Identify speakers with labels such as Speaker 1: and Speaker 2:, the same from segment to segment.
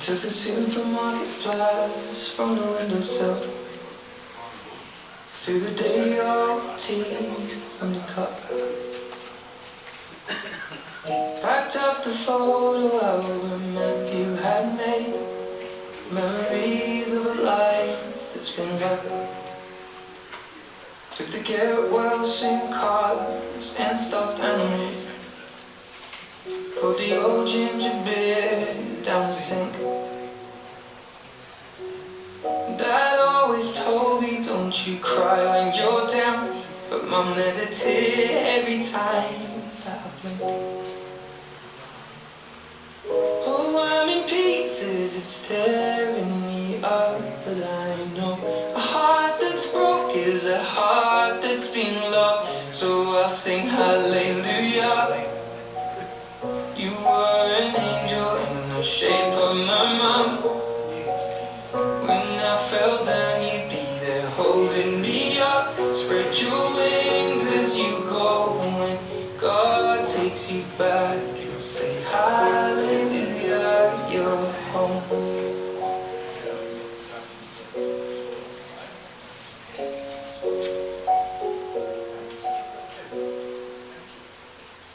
Speaker 1: Took the supermarket flash from the windowsill, through the day old tea from the cup, packed up the photo album Matthew had made, memories of a life that's been loved. Took the get well soon cars and stuffed animals, poured the old ginger beer down the sink. Dad always told me, don't you cry when you're down, but Mum, there's a tear every time that I blink. Oh, I'm in pieces, it's tearing me up, but I know a heart that's broke is a heart that's been loved. So I'll sing hallelujah. You were an angel in the shape of my mum. When I fell down, you'd be there holding me up. Spread your wings as you go, and when God takes you back, you'll say hallelujah, you're home.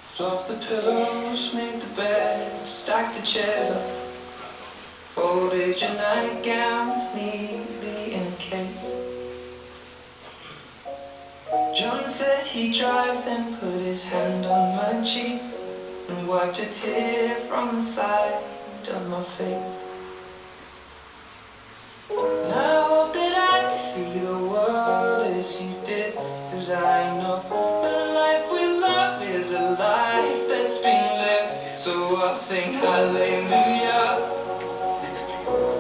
Speaker 1: Fluff the pillows, made the bed, stacked the chairs up, folded your nightgowns neatly in a case. John said he'd drive, then put his hand on my cheek and wiped a tear from the side of my face. And I hope that I see the world as you did, 'cause I know the life we love is a life that's been lived. So I'll sing hallelujah.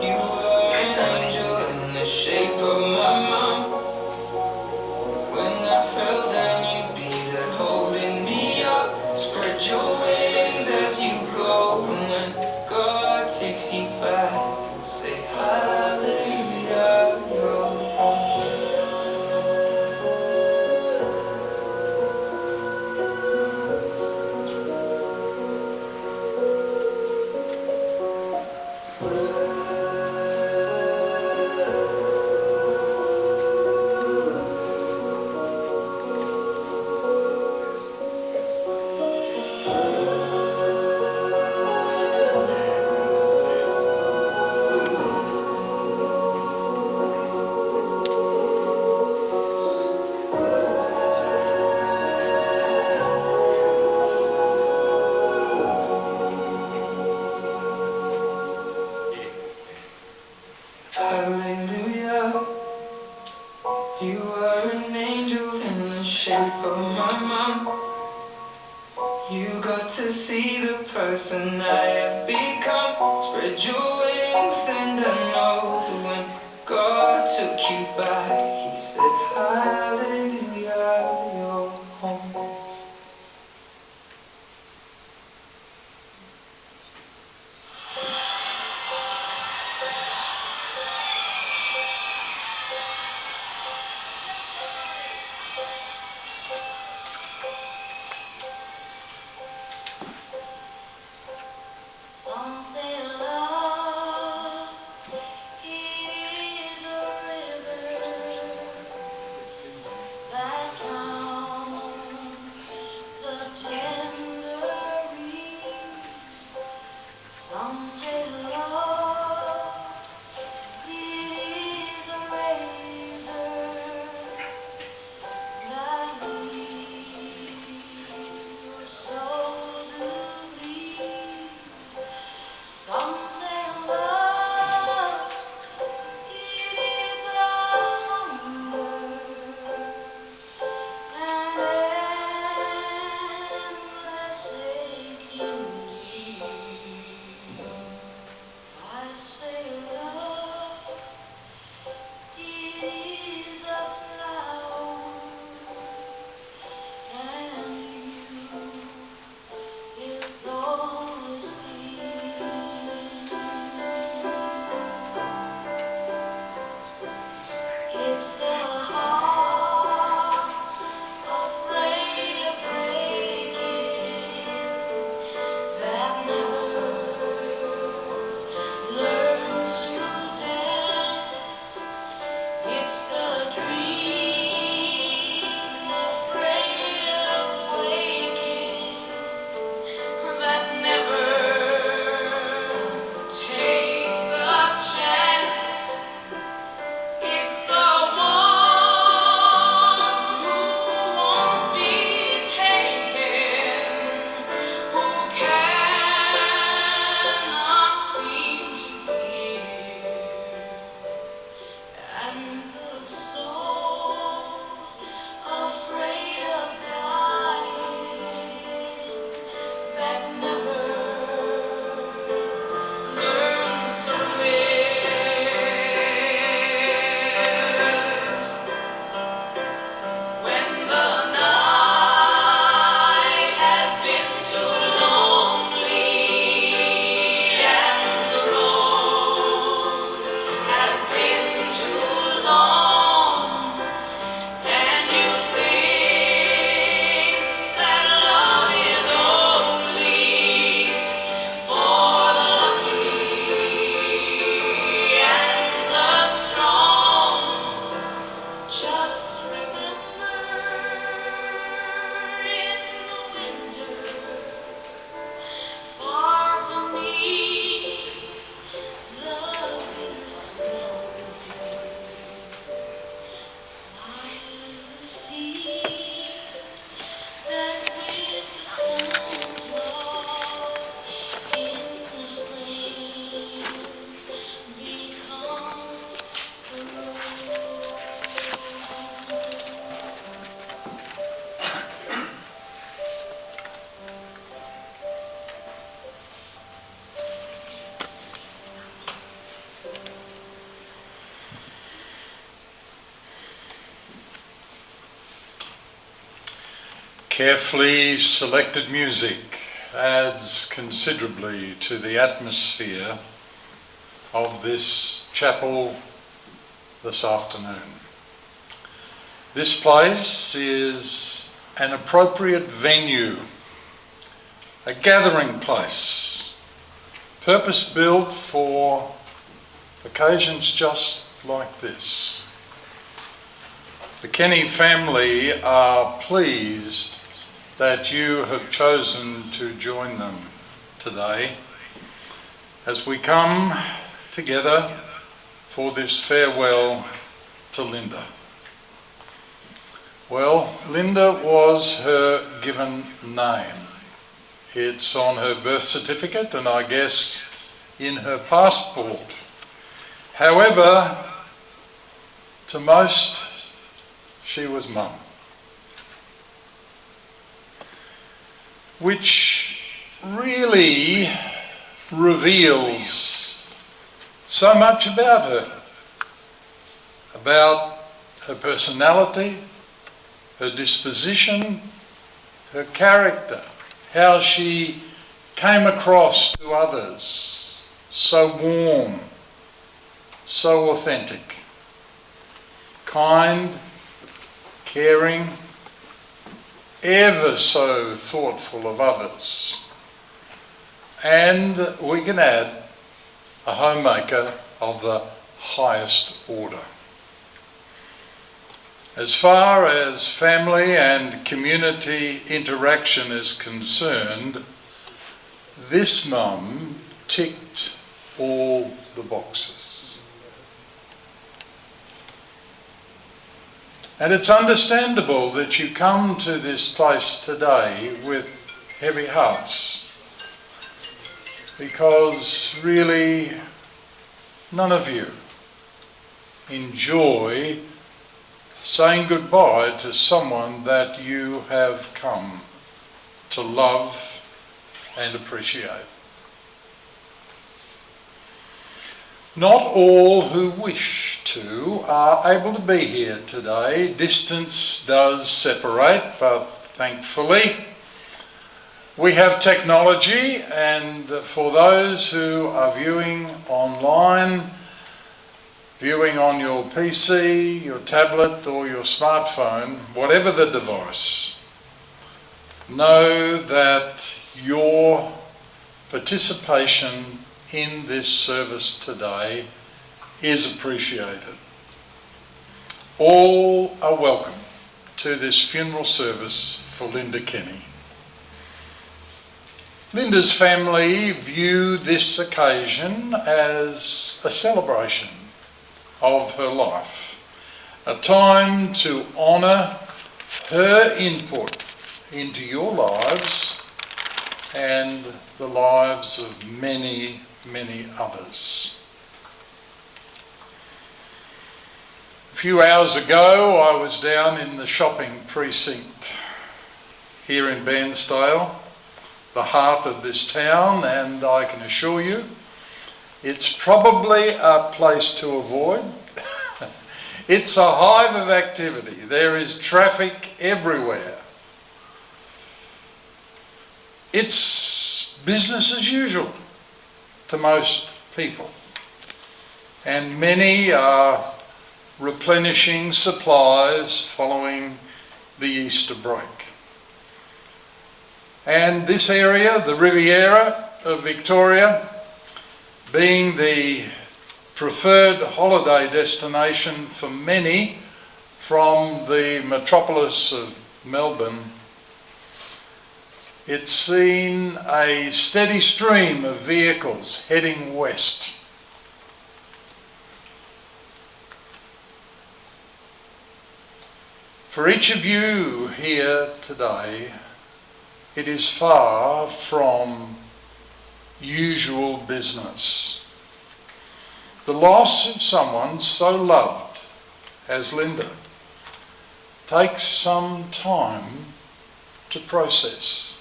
Speaker 1: You were an angel in the shape of my mum. When I fell down, you'd be there holding me up. Spread your wings as you go, and when God takes you back, you'll say hallelujah, you're home. see the person I have become. Spread your wings and I know that when God took you back, He said, hallelujah, you're home.
Speaker 2: Some say love, it is a river that drowns the tender reed. Some say love, it is a razor that leads your soul to bleed. Some say love, it is hunger and endless aching need. I say love, it is a flower, and you, it's only seed. It's the heart afraid of breaking that never learns to dance. It's the dream afraid of waking that never takes the chance. It's the one who won't be taken, who cannot seem to hear, and the soul afraid of dying that never learns to live. When the night has been too lonely and the road has been too long, and you think that love is only for the lucky and the strong, just remember in the winter, far beneath the bitter snow, lies the sea that with the sun's love in the spring becomes the rose.
Speaker 3: Carefully selected music adds considerably to the atmosphere of this chapel this afternoon. This place is an appropriate venue, a gathering place, purpose-built for occasions just like this. The Kenney family are pleased that you have chosen to join them today as we come together for this farewell to Lynda. Well, Lynda was her given name. It's on her birth certificate and I guess in her passport. However, to most, she was Mum. Which really reveals so much about her personality, her disposition, her character, how she came across to others, so warm, so authentic, kind, caring, ever so thoughtful of others. And we can add a homemaker of the highest order. As far as family and community interaction is concerned, this mum ticked all the boxes. And it's understandable that you come to this place today with heavy hearts, because really none of you enjoy saying goodbye to someone that you have come to love and appreciate. Not all who wish to are able to be here today. Distance does separate, but thankfully we have technology, and for those who are viewing online, viewing on your PC, your tablet or your smartphone, whatever the device, know that your participation in this service today is appreciated. All are welcome to this funeral service for Lynda Kenney. Lynda's family view this occasion as a celebration of her life, a time to honour her input into your lives and the lives of many, many others. A few hours ago, I was down in the shopping precinct here in Bairnsdale, the heart of this town, and I can assure you it's probably a place to avoid. It's a hive of activity. There is traffic everywhere. It's business as usual to most people, and many are replenishing supplies following the Easter break. And this area, the Riviera of Victoria, being the preferred holiday destination for many from the metropolis of Melbourne, it's seen a steady stream of vehicles heading west. For each of you here today, it is far from usual business. The loss of someone so loved as Lynda takes some time to process.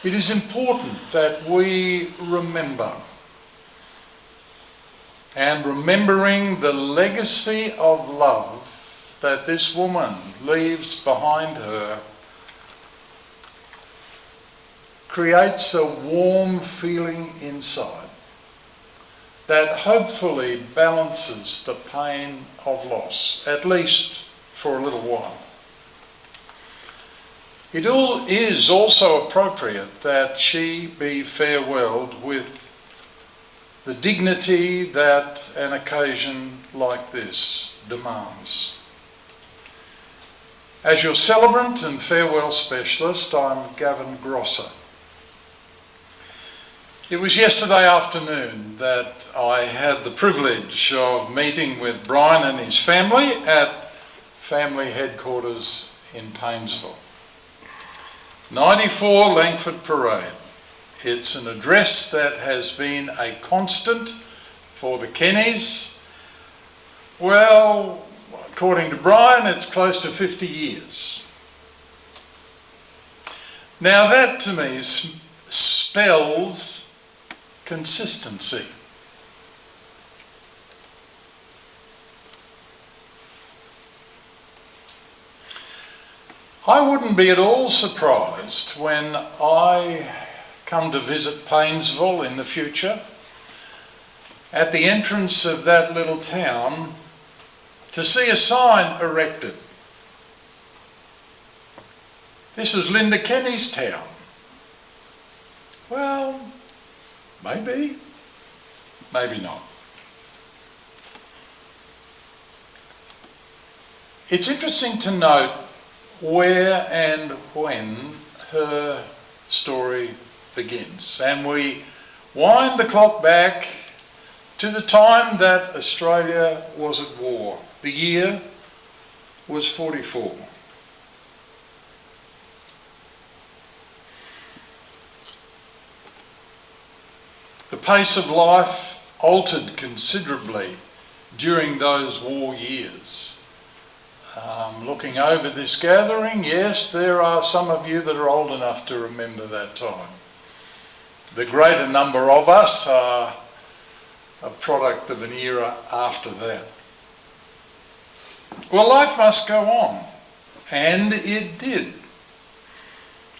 Speaker 3: It is important that we remember, and remembering the legacy of love that this woman leaves behind her creates a warm feeling inside that hopefully balances the pain of loss, at least for a little while. It is also appropriate that she be farewelled with the dignity that an occasion like this demands. As your celebrant and farewell specialist, I'm Gavin Grosser. It was yesterday afternoon that I had the privilege of meeting with Brian and his family at family headquarters in Paynesville. 94 Langford Parade. It's an address that has been a constant for the Kenneys. Well, according to Brian, it's close to 50 years. Now that to me spells consistency. I wouldn't be at all surprised when I come to visit Bairnsdale in the future, at the entrance of that little town, to see a sign erected. This is Lynda Kenney's town. Well, maybe, maybe not. It's interesting to note where and when her story begins. And we wind the clock back to the time that Australia was at war. The year was 44. The pace of life altered considerably during those war years. Looking over this gathering, yes, there are some of you that are old enough to remember that time. The greater number of us are a product of an era after that. Well, life must go on, and it did.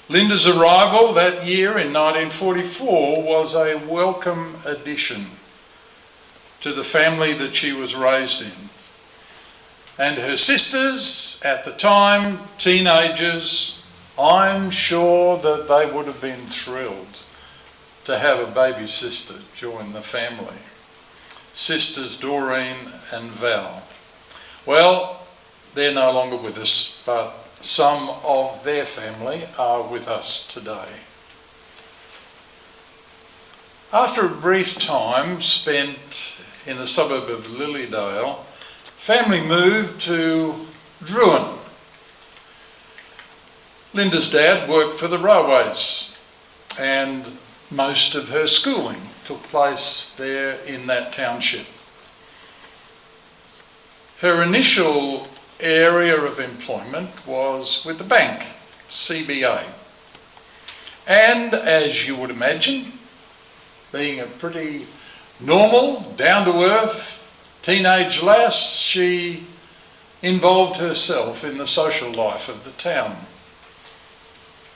Speaker 3: Lynda's arrival that year in 1944 was a welcome addition to the family that she was raised in. And her sisters, at the time, teenagers, I'm sure that they would have been thrilled to have a baby sister join the family. Sisters Doreen and Val. Well, they're no longer with us, but some of their family are with us today. After a brief time spent in the suburb of Lilydale, family moved to Druin. Lynda's dad worked for the railways, and most of her schooling took place there in that township. Her initial area of employment was with the bank, CBA. And as you would imagine, being a pretty normal, down-to-earth teenage lass, she involved herself in the social life of the town.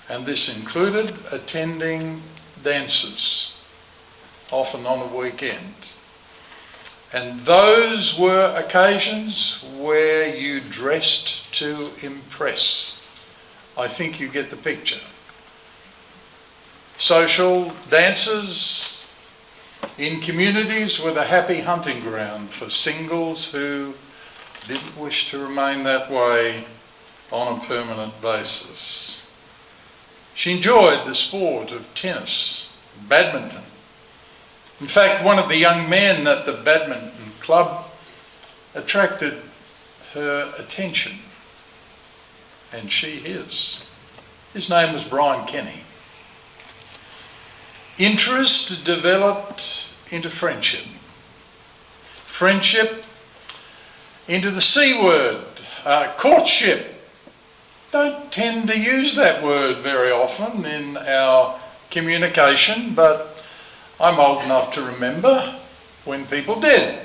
Speaker 3: And this included attending dances, often on a weekend. And those were occasions where you dressed to impress. I think you get the picture. Social dances in communities with a happy hunting ground for singles who didn't wish to remain that way on a permanent basis. She enjoyed the sport of tennis, badminton. In fact, one of the young men at the badminton club attracted her attention, and she his. His name was Brian Kenny. Interest developed into friendship. Friendship into the C word, courtship. Don't tend to use that word very often in our communication, but I'm old enough to remember when people did.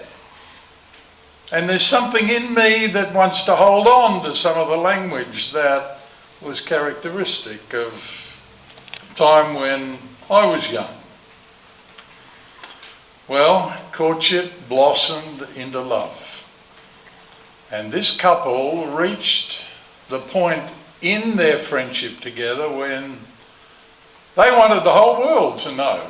Speaker 3: And there's something in me that wants to hold on to some of the language that was characteristic of a time when I was young. Well, courtship blossomed into love. And this couple reached the point in their friendship together when they wanted the whole world to know.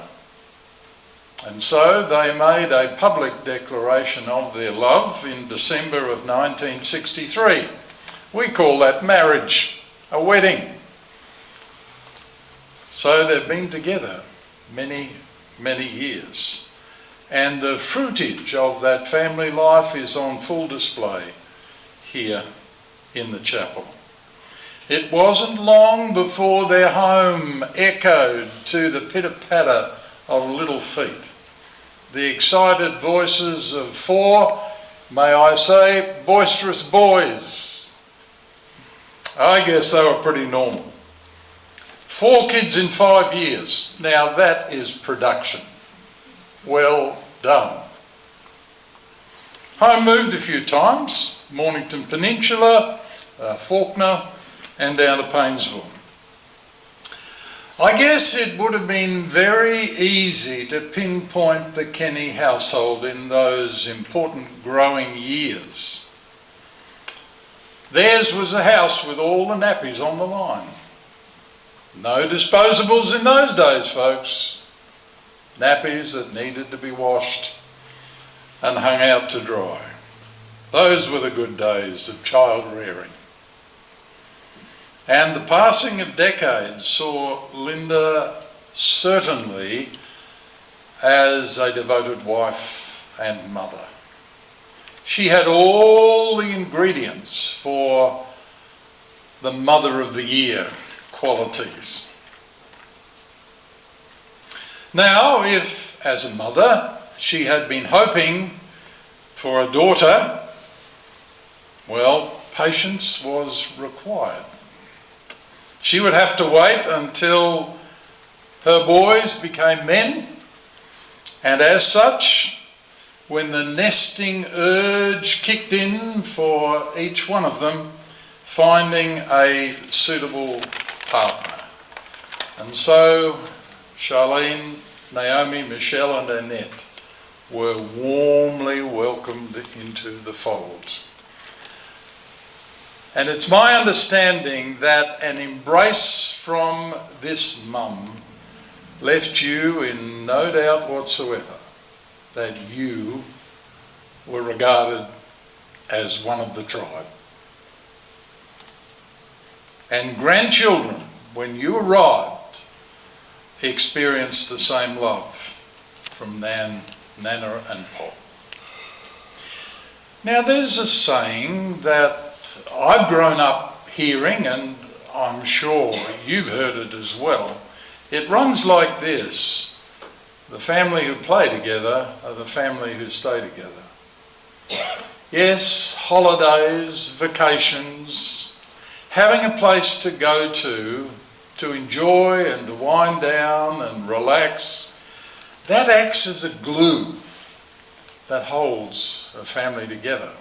Speaker 3: And so they made a public declaration of their love in December of 1963. We call that marriage, a wedding. So they've been together many, many years. And the fruitage of that family life is on full display here in the chapel. It wasn't long before their home echoed to the pitter-patter of little feet, the excited voices of four, may I say, boisterous boys. I guess they were pretty normal. 4 kids in 5 years. Now that is production. Well done. Home moved a few times, Mornington Peninsula, Fawkner, and down to Paynesville. I guess it would have been very easy to pinpoint the Kenney household in those important growing years. Theirs was a house with all the nappies on the line. No disposables in those days, folks. Nappies that needed to be washed and hung out to dry. Those were the good days of child rearing. And the passing of decades saw Lynda certainly as a devoted wife and mother. She had all the ingredients for the Mother of the Year qualities. Now, if as a mother she had been hoping for a daughter, well, patience was required. She would have to wait until her boys became men, and as such, when the nesting urge kicked in for each one of them, finding a suitable partner. And so Charlene, Naomi, Michelle and Annette were warmly welcomed into the fold. And it's my understanding that an embrace from this mum left you in no doubt whatsoever that you were regarded as one of the tribe. And grandchildren, when you arrived, experienced the same love from Nana and Pop. Now there's a saying that I've grown up hearing, and I'm sure you've heard it as well. It runs like this: the family who play together are the family who stay together. Yes, holidays, vacations, having a place to go to enjoy and to wind down and relax, that acts as a glue that holds a family together.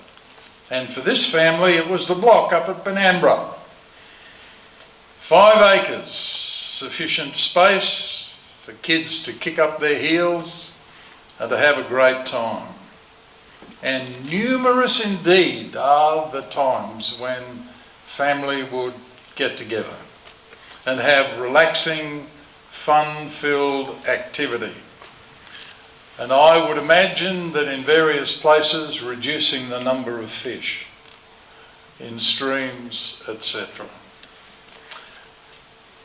Speaker 3: And for this family, it was the block up at Benambra. 5 acres, sufficient space for kids to kick up their heels and to have a great time. And numerous indeed are the times when family would get together and have relaxing, fun-filled activity. And I would imagine that in various places reducing the number of fish in streams, etc.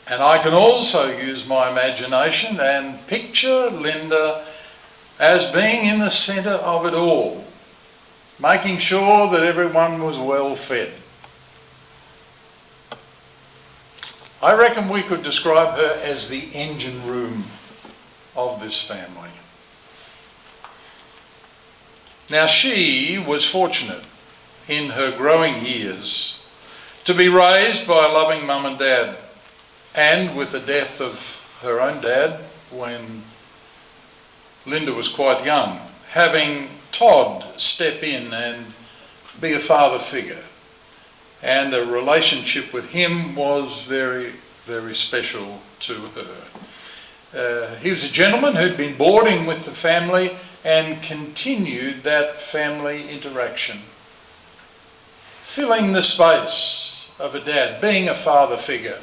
Speaker 3: And I can also use my imagination and picture Lynda as being in the centre of it all, making sure that everyone was well fed. I reckon we could describe her as the engine room of this family. Now she was fortunate in her growing years to be raised by a loving mum and dad, and with the death of her own dad when Lynda was quite young, having Todd step in and be a father figure. And a relationship with him was very, very special to her. He was a gentleman who'd been boarding with the family and continued that family interaction, filling the space of a dad, being a father figure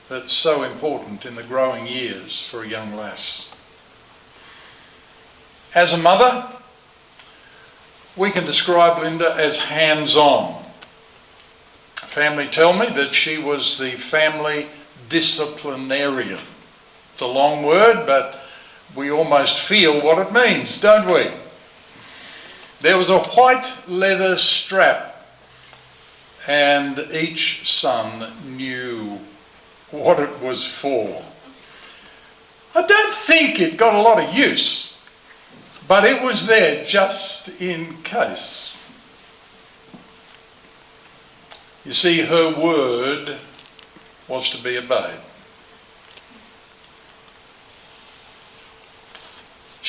Speaker 3: that's so important in the growing years for a young lass. As a mother, we can describe Lynda as hands-on. Family tell me that she was the family disciplinarian. It's a long word, but we almost feel what it means, don't we? There was a white leather strap, and each son knew what it was for. I don't think it got a lot of use, but it was there just in case. You see, her word was to be obeyed.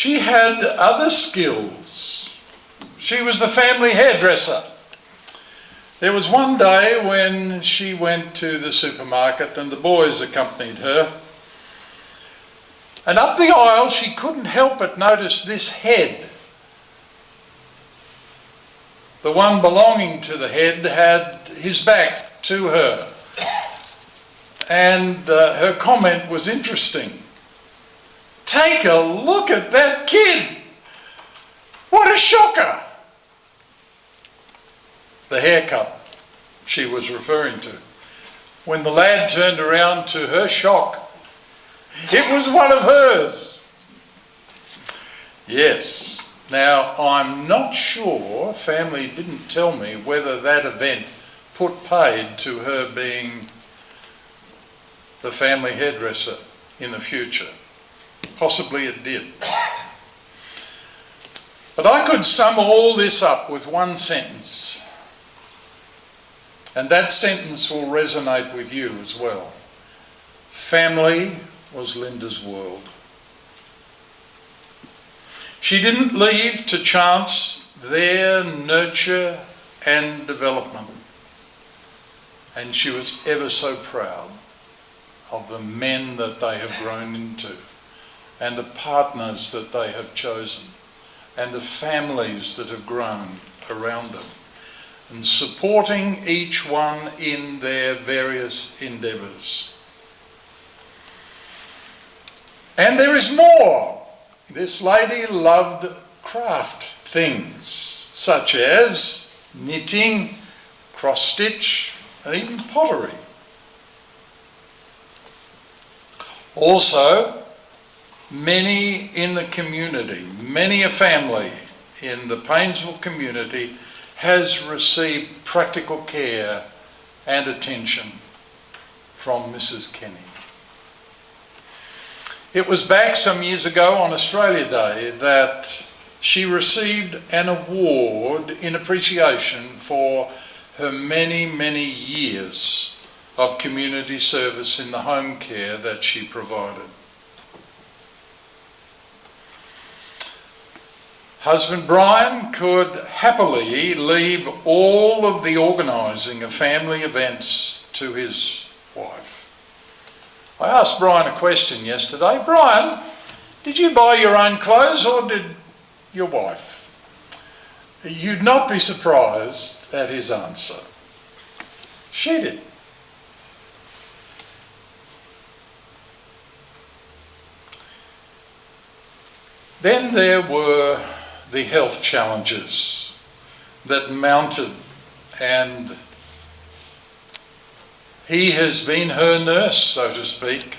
Speaker 3: She had other skills. She was the family hairdresser. There was one day when she went to the supermarket and the boys accompanied her. And up the aisle she couldn't help but notice this head. The one belonging to the head had his back to her. And her comment was interesting. "Take a look at that kid! What a shocker!" The haircut she was referring to. When the lad turned around, to her shock, it was one of hers. Yes. Now, I'm not sure, family didn't tell me whether that event put paid to her being the family hairdresser in the future. Possibly it did. But I could sum all this up with one sentence. And that sentence will resonate with you as well. Family was Lynda's world. She didn't leave to chance their nurture and development. And she was ever so proud of the men that they have grown into, and the partners that they have chosen, and the families that have grown around them, and supporting each one in their various endeavours. And there is more. This lady loved craft things, such as knitting, cross-stitch, and even pottery. Also, many in the community, many a family in the Painesville community has received practical care and attention from Mrs Kenney. It was back some years ago on Australia Day that she received an award in appreciation for her many, many years of community service in the home care that she provided. Husband Brian could happily leave all of the organising of family events to his wife. I asked Brian a question yesterday. "Brian, did you buy your own clothes or did your wife?" You'd not be surprised at his answer. She did. Then there were the health challenges that mounted, and he has been her nurse, so to speak,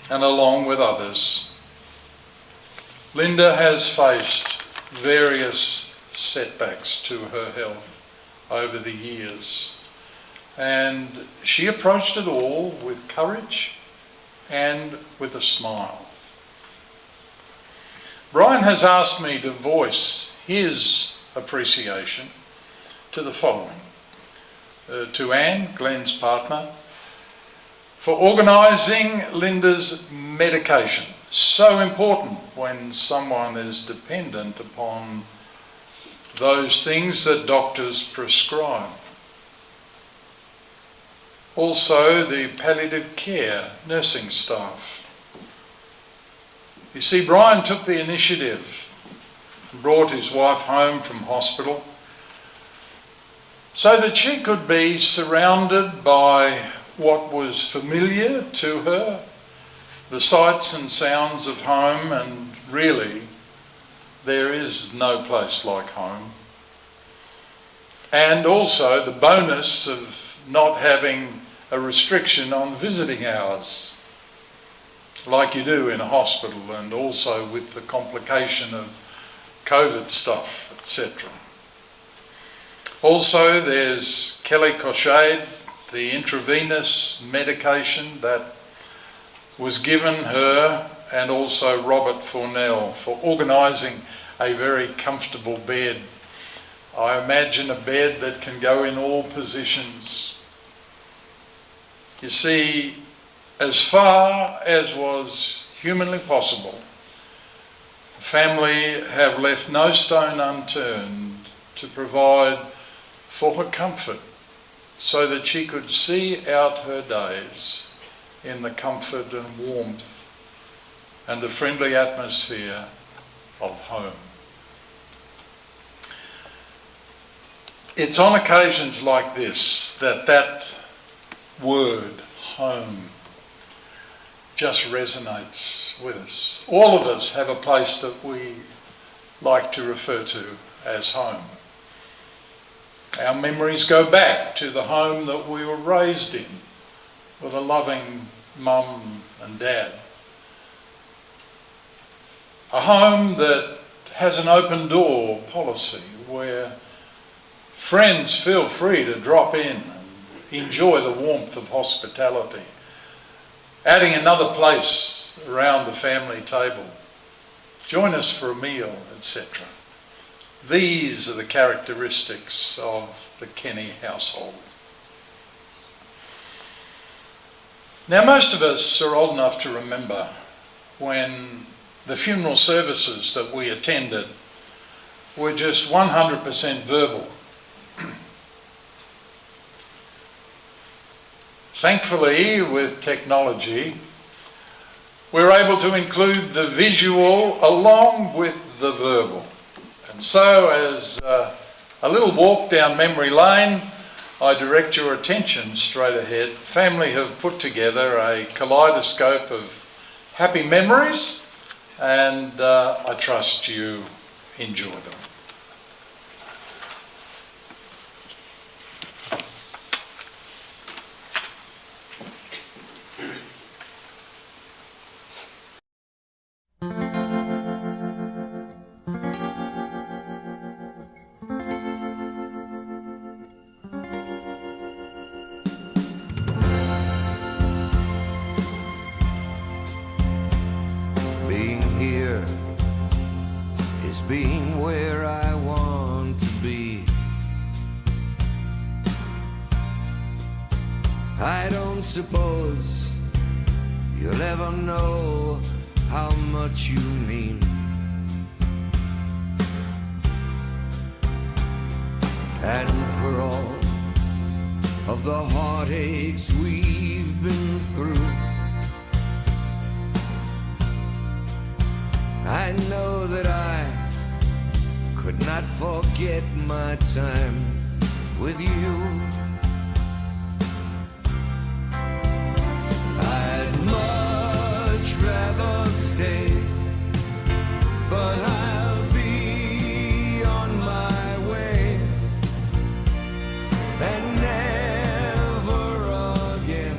Speaker 3: and along with others. Lynda has faced various setbacks to her health over the years, and she approached it all with courage and with a smile. Brian has asked me to voice his appreciation to the following. To Anne, Glenn's partner, for organising Lynda's medication. So important when someone is dependent upon those things that doctors prescribe. Also the palliative care nursing staff. You see, Brian took the initiative and brought his wife home from hospital so that she could be surrounded by what was familiar to her, the sights and sounds of home, and really, there is no place like home. And also the bonus of not having a restriction on visiting hours, like you do in a hospital, and also with the complication of COVID stuff, etc. Also, there's Kelly Cochade, the intravenous medication that was given her, and also Robert Fornell for organising a very comfortable bed. I imagine a bed that can go in all positions. You see, as far as was humanly possible, Family have left no stone unturned to provide for her comfort so that she could see out her days in the comfort and warmth and the friendly atmosphere of home. It's on occasions like this that word, home, just resonates with us. All of us have a place that we like to refer to as home. Our memories go back to the home that we were raised in, with a loving mum and dad. A home that has an open door policy where friends feel free to drop in and enjoy the warmth of hospitality, adding another place around the family table. Join us for a meal, etc. These are the characteristics of the Kenney household. Now, most of us are old enough to remember when the funeral services that we attended were just 100% verbal. Thankfully, with technology, we're able to include the visual along with the verbal. And so, as a little walk down memory lane, I direct your attention straight ahead. Family have put together a kaleidoscope of happy memories, and I trust you enjoy them.
Speaker 4: Being here is being where I want to be. I don't suppose you'll ever know how much you mean. And for all of the heartaches we've been through, I know that I could not forget my time with you. I'd much rather stay, but I'll be on my way and never again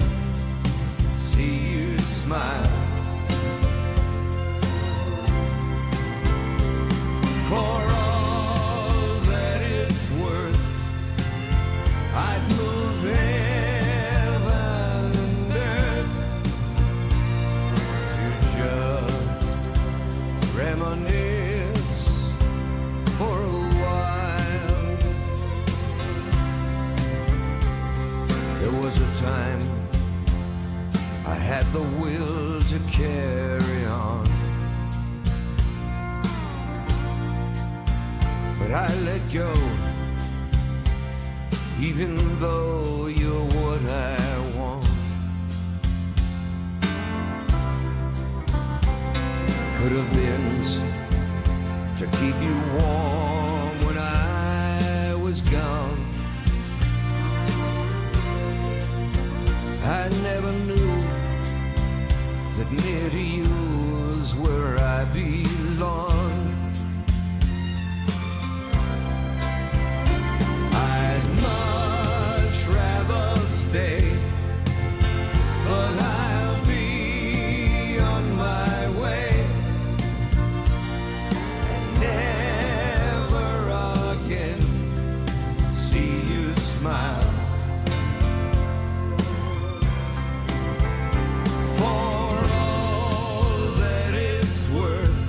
Speaker 4: see you smile. For all that it's worth, I'd move heaven and earth to just reminisce for a while. There was a time I had the will to carry on, but I let go, even though you're what I want. Could have been to keep you warm when I was gone. I never knew that near to you is where I belong. Stay, but I'll be on my way and never again see you smile. For all that it's worth,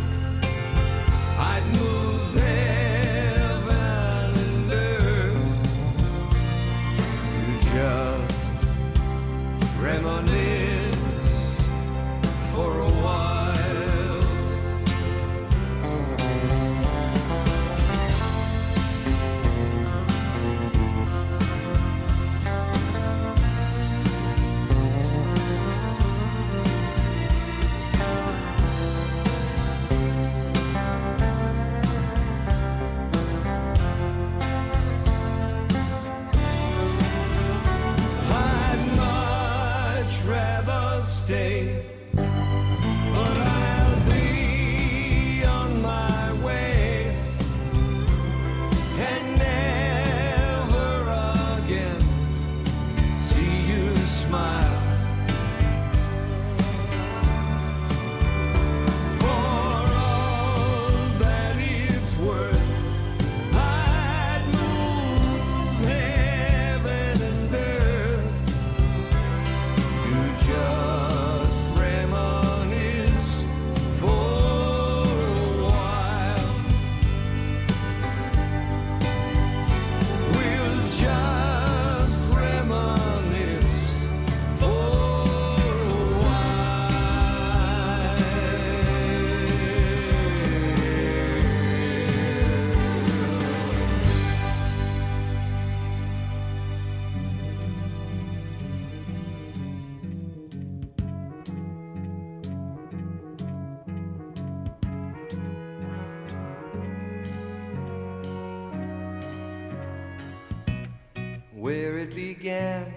Speaker 4: where it began.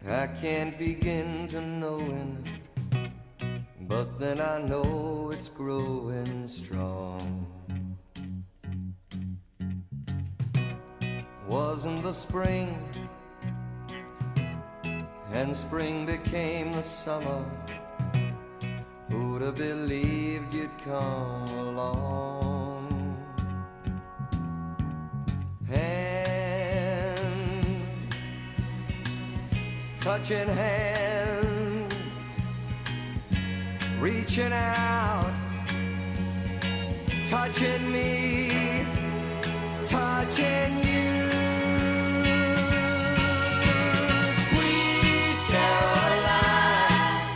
Speaker 4: I can't begin to knowing, but then I know it's growing strong. Wasn't the spring, and spring became the summer. Who'd have believed you'd come along? Hand, touching hands, reaching out, touching me, touching you. Sweet Caroline,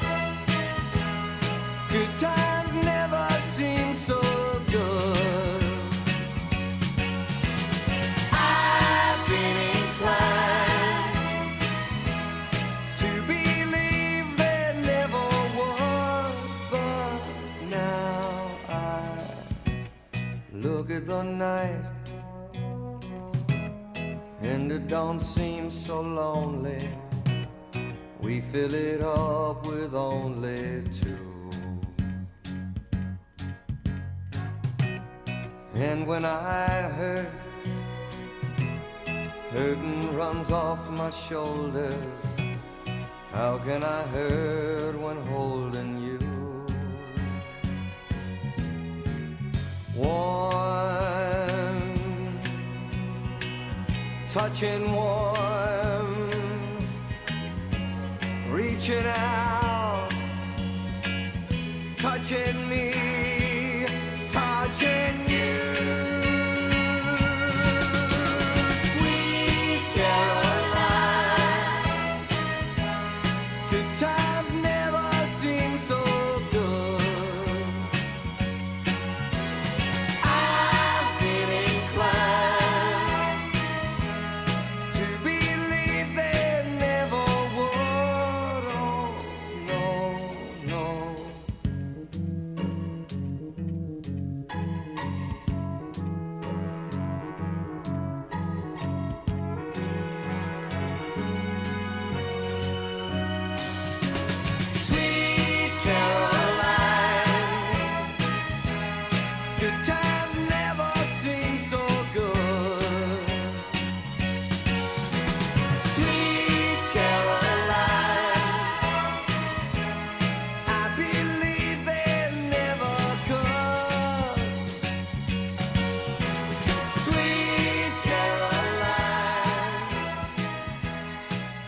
Speaker 4: good times never seem so good. I've been inclined to believe there never was, but now I look at the night and it don't seem so lonely. We fill it up with only two. And when I hurt, hurting runs off my shoulders. How can I hurt when holding you? Warm, touching warm, reaching out, touching me, touching you. Sweet Caroline, good times never seem so good. I've been inclined to believe there never would. Oh, no, no. Sweet Caroline, good times never seem so good. Sweet Caroline, I believe they never could. Sweet Caroline,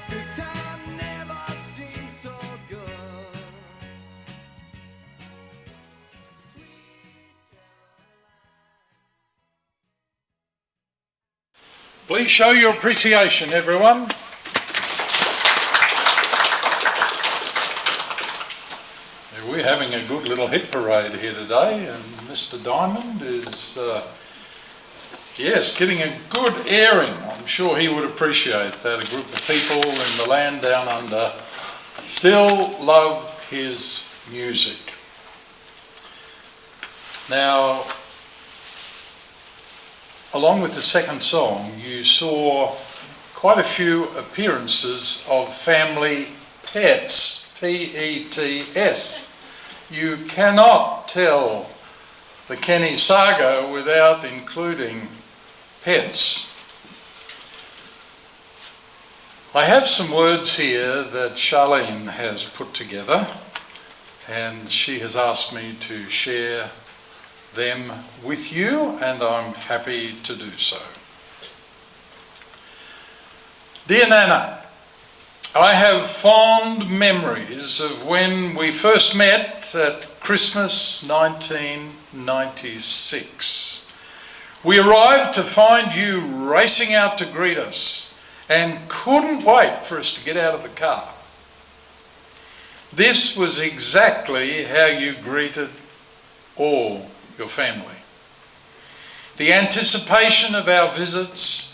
Speaker 4: good times never seem so good.
Speaker 3: Please show your appreciation, everyone. We're having a good little hit parade here today, and Mr. Diamond is, getting a good airing. I'm sure he would appreciate that. A group of people in the land down under still love his music. Now, along with the second song, you saw quite a few appearances of family pets, P-E-T-S. You cannot tell the Kenney saga without including pets. I have some words here that Charlene has put together, and she has asked me to share them with you, and I'm happy to do so. Dear Nana, I have fond memories of when we first met at Christmas 1996. We arrived to find you racing out to greet us and couldn't wait for us to get out of the car. This was exactly how you greeted all your family. The anticipation of our visits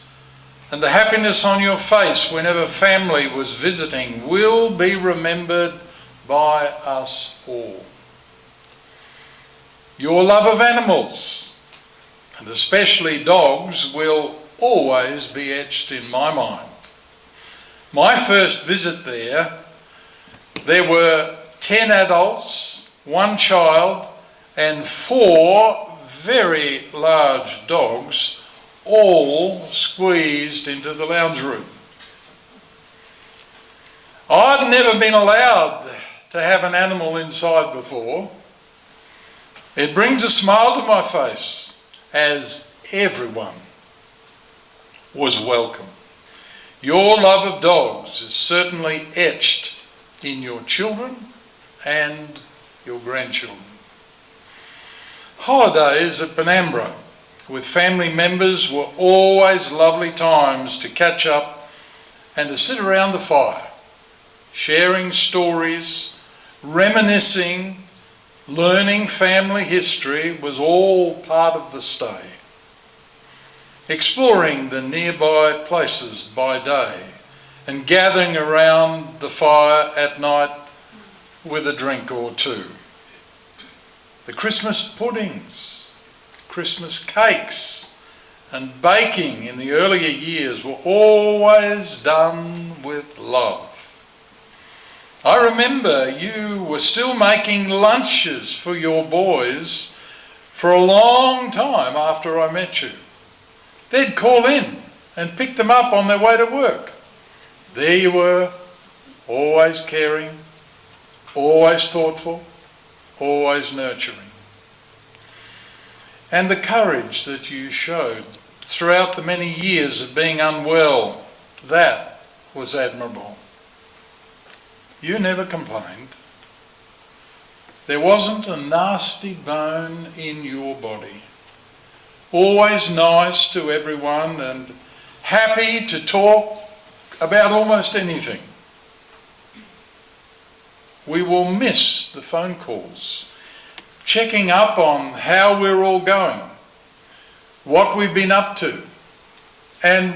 Speaker 3: and the happiness on your face whenever family was visiting will be remembered by us all. Your love of animals, and especially dogs, will always be etched in my mind. My first visit there were 10 adults, 1 child, and 4 very large dogs, all squeezed into the lounge room. I'd never been allowed to have an animal inside before. It brings a smile to my face as everyone was welcome. Your love of dogs is certainly etched in your children and your grandchildren. Holidays at Bairnsdale with family members were always lovely times to catch up and to sit around the fire, sharing stories, reminiscing, learning family history was all part of the stay. Exploring the nearby places by day and gathering around the fire at night with a drink or two. The Christmas puddings, Christmas cakes and baking in the earlier years were always done with love. I remember you were still making lunches for your boys for a long time after I met you. They'd call in and pick them up on their way to work. There you were, always caring, always thoughtful, always nurturing. And the courage that you showed throughout the many years of being unwell, that was admirable. You never complained. There wasn't a nasty bone in your body. Always nice to everyone and happy to talk about almost anything. We will miss the phone calls, checking up on how we're all going, what we've been up to, and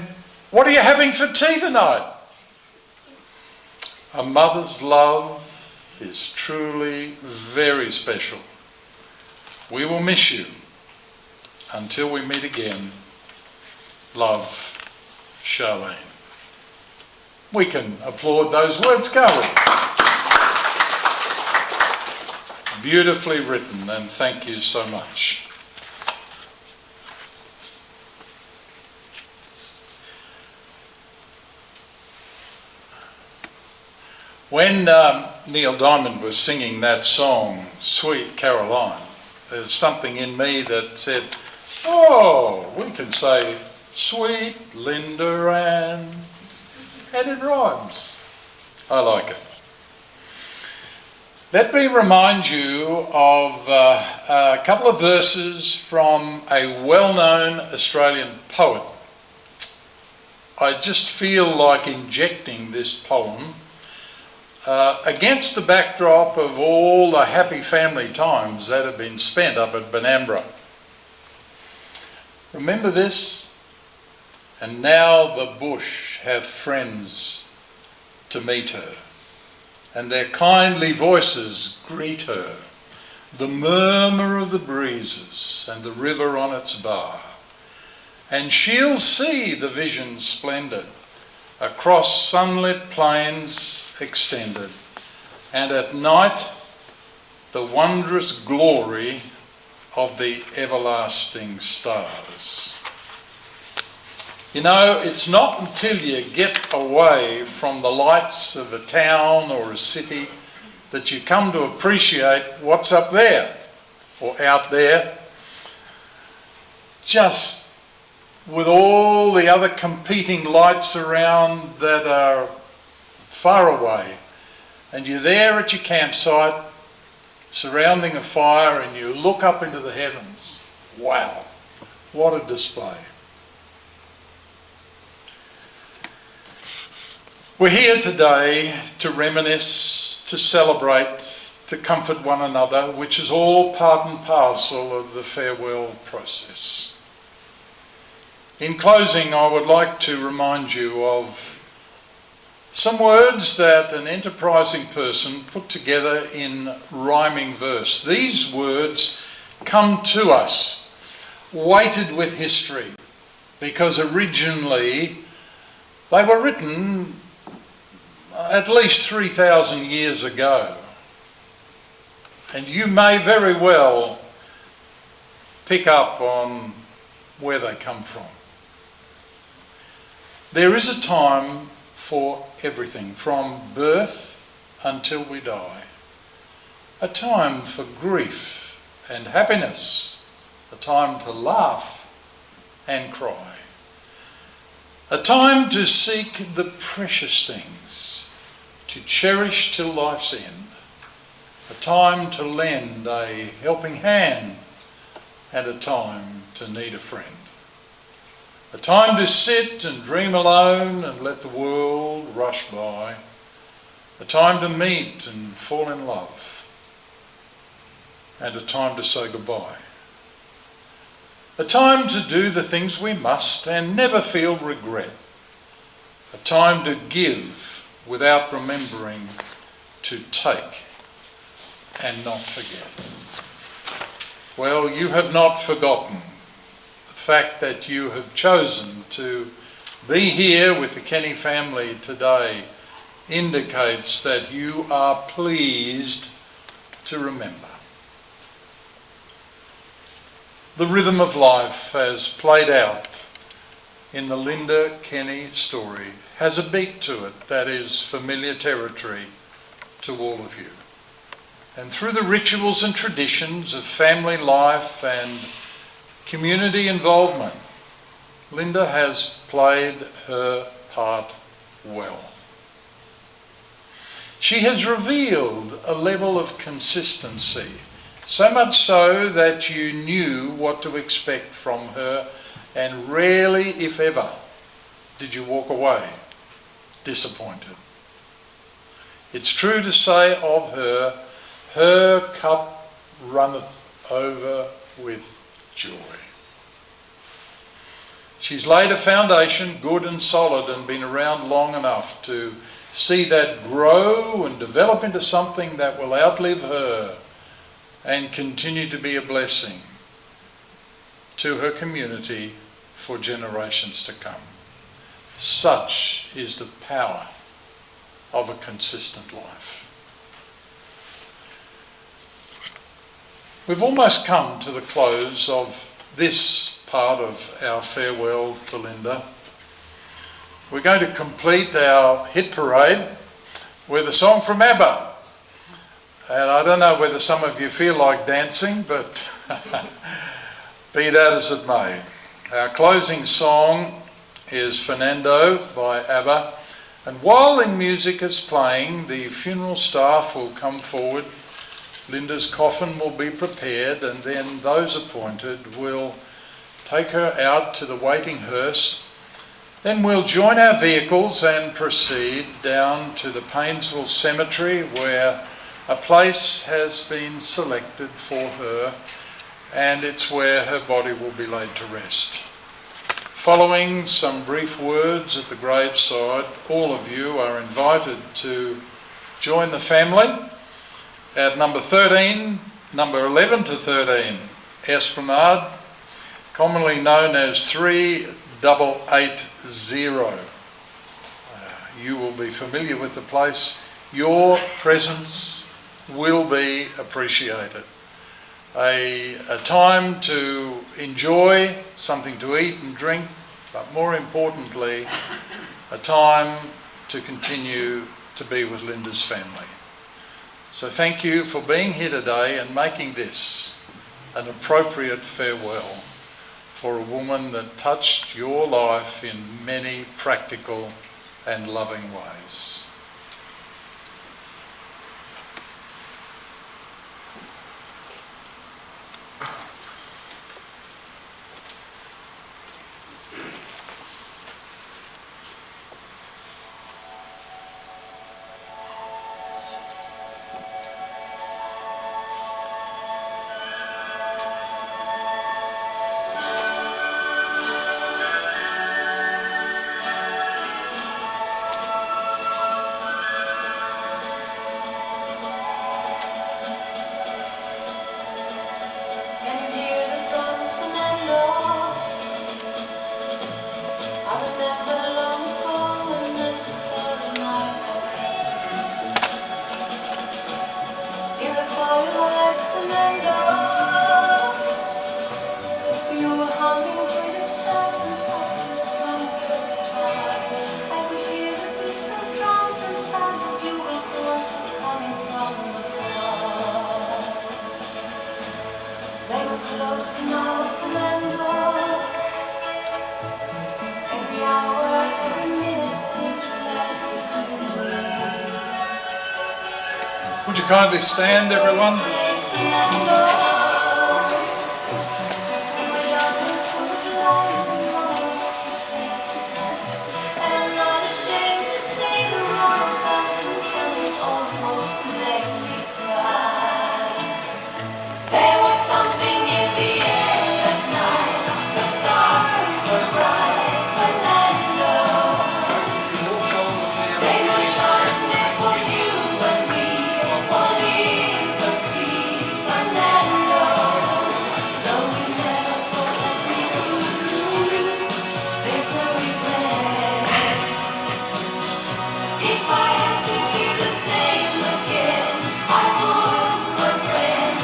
Speaker 3: what are you having for tea tonight? A mother's love is truly very special. We will miss you. Until we meet again, love, Charlene. We can applaud those words, can't we? Beautifully written, and thank you so much. When Neil Diamond was singing that song, Sweet Caroline, there was something in me that said, oh, we can say Sweet Linda Ann, and it rhymes. I like it. Let me remind you of a couple of verses from a well-known Australian poet. I just feel like injecting this poem against the backdrop of all the happy family times that have been spent up at Bairnsdale. Remember this? And now the bush hath friends to meet her, and their kindly voices greet her, the murmur of the breezes and the river on its bar. And she'll see the vision splendid across sunlit plains extended, and at night the wondrous glory of the everlasting stars. You know, it's not until you get away from the lights of a town or a city that you come to appreciate what's up there or out there. Just with all the other competing lights around that are far away, and you're there at your campsite surrounding a fire and you look up into the heavens. Wow, what a display. We're here today to reminisce, to celebrate, to comfort one another, which is all part and parcel of the farewell process. In closing, I would like to remind you of some words that an enterprising person put together in rhyming verse. These words come to us, weighted with history, because originally they were written at least 3,000 years ago. And you may very well pick up on where they come from. There is a time for everything, from birth until we die. A time for grief and happiness, a time to laugh and cry, a time to seek the precious things, to cherish till life's end, a time to lend a helping hand, and a time to need a friend. A time to sit and dream alone and let the world rush by. A time to meet and fall in love. And a time to say goodbye. A time to do the things we must and never feel regret. A time to give without remembering to take and not forget. Well, you have not forgotten. The fact that you have chosen to be here with the Kenney family today indicates that you are pleased to remember. The rhythm of life, as played out in the Lynda Kenney story, has a beat to it that is familiar territory to all of you. And through the rituals and traditions of family life and community involvement, Lynda has played her part well. She has revealed a level of consistency, so much so that you knew what to expect from her, and rarely, if ever, did you walk away disappointed. It's true to say of her, her cup runneth over with joy. She's laid a foundation good and solid and been around long enough to see that grow and develop into something that will outlive her and continue to be a blessing to her community for generations to come. Such is the power of a consistent life. We've almost come to the close of this part of our farewell to Lynda. We're going to complete our hit parade with a song from ABBA. And I don't know whether some of you feel like dancing, but be that as it may. Our closing song is Fernando by ABBA. And while the music is playing, the funeral staff will come forward. Lynda's coffin will be prepared, and then those appointed will take her out to the waiting hearse. Then we'll join our vehicles and proceed down to the Bairnsdale cemetery, where a place has been selected for her, and it's where her body will be laid to rest. Following some brief words at the graveside, all of you are invited to join the family at number 13, number 11 to 13, Esplanade, commonly known as 3880. You will be familiar with the place. Your presence will be appreciated. A time to enjoy, something to eat and drink, but more importantly, a time to continue to be with Lynda's family. So thank you for being here today and making this an appropriate farewell for a woman that touched your life in many practical and loving ways.
Speaker 2: violet Fernando. You were humming to yourself and softly strumming your guitar. I could hear the distant drums and sounds of bugle calls coming from the bar. They were close enough, Fernando. Every hour, every minute seemed to last eternally.
Speaker 3: Would you kindly stand, everyone? There was something in the air that night. The stars were bright, Fernando. They were shining there for you and me, for liberty, Fernando. No, we never thought that we could lose. There's no regret. If I had to do the same again, I would, my friend.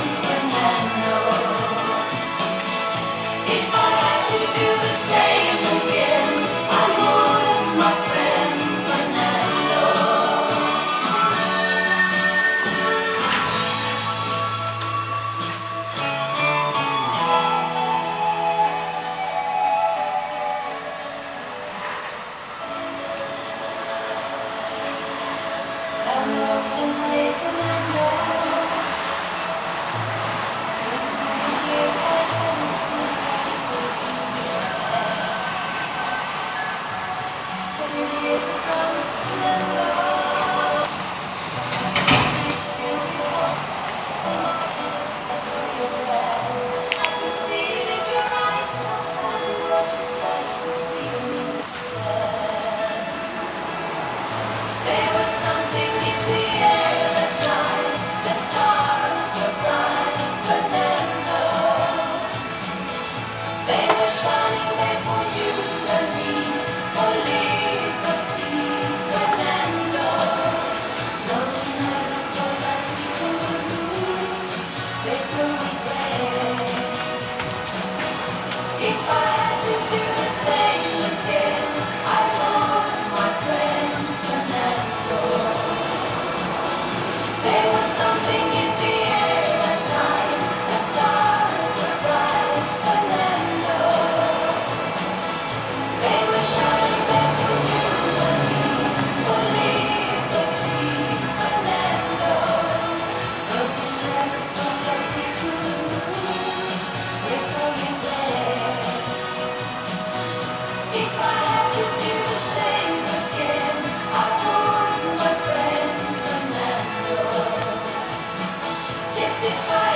Speaker 3: There was something in the air that night. The stars were bright, Fernando. They were shining there for you and me, for liberty, Fernando. But we never thought that we could lose. There's no regret. If I had to do the same again, I would, my friend. Yes, if I